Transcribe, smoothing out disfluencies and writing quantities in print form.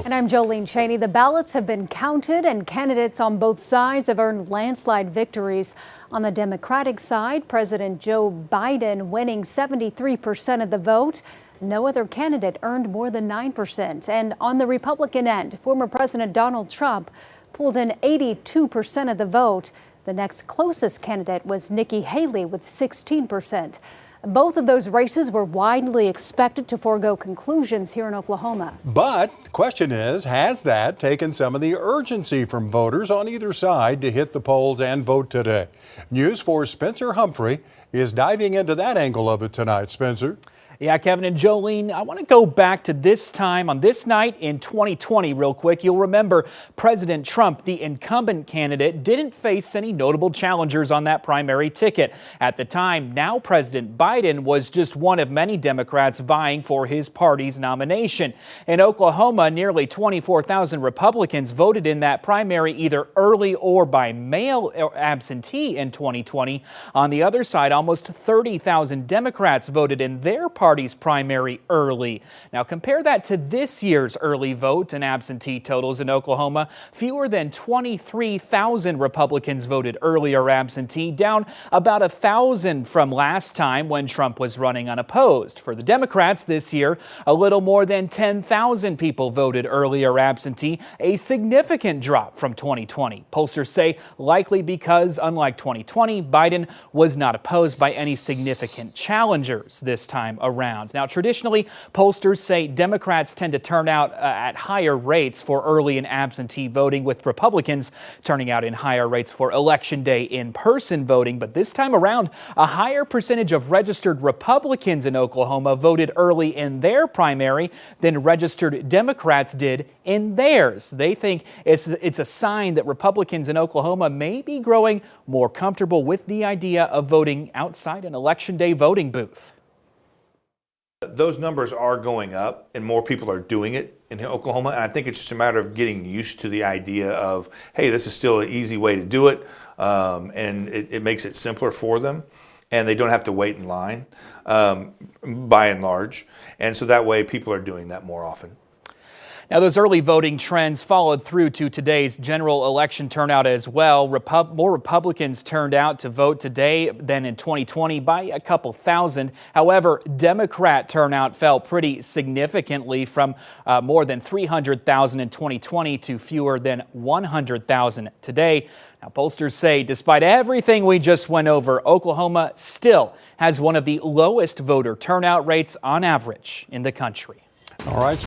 And I'm Jolene Cheney. The ballots have been counted and candidates on both sides have earned landslide victories. On the Democratic side, President Joe Biden winning 73% of the vote. No other candidate earned more than 9%. And on the Republican end, former President Donald Trump pulled in 82% of the vote. The next closest candidate was Nikki Haley with 16%. Both of those races were widely expected to forego conclusions here in Oklahoma. But the question is, has that taken some of the urgency from voters on either side to hit the polls and vote today? News 4's Spencer Humphrey is diving into that angle of it tonight. Spencer? Yeah, Kevin and Jolene, I want to go back to this time on this night in 2020 real quick. You'll remember President Trump, the incumbent candidate, didn't face any notable challengers on that primary ticket. At the time, now President Biden was just one of many Democrats vying for his party's nomination. In Oklahoma, nearly 24,000 Republicans voted in that primary either early or by mail or absentee in 2020. On the other side, almost 30,000 Democrats voted in their party's primary early. Now compare that to this year's early vote and absentee totals in Oklahoma. Fewer than 23,000 Republicans voted early or absentee, down about 1,000 from last time when Trump was running unopposed. For the Democrats this year, a little more than 10,000 people voted early or absentee, a significant drop from 2020. Pollsters say likely because, unlike 2020, Biden was not opposed by any significant challengers this time around. Now, traditionally, pollsters say Democrats tend to turn out at higher rates for early and absentee voting, with Republicans turning out in higher rates for Election Day in-person voting. But this time around, a higher percentage of registered Republicans in Oklahoma voted early in their primary than registered Democrats did in theirs. They think it's a sign that Republicans in Oklahoma may be growing more comfortable with the idea of voting outside an Election Day voting booth. Those numbers are going up and more people are doing it in Oklahoma. And I think it's just a matter of getting used to the idea of, hey, this is still an easy way to do it. And it makes it simpler for them. And they don't have to wait in line by and large. And so that way people are doing that more often. Now, those early voting trends followed through to today's general election turnout as well. More Republicans turned out to vote today than in 2020 by a couple thousand. However, Democrat turnout fell pretty significantly from more than 300,000 in 2020 to fewer than 100,000 today. Now, pollsters say despite everything we just went over, Oklahoma still has one of the lowest voter turnout rates on average in the country. All right.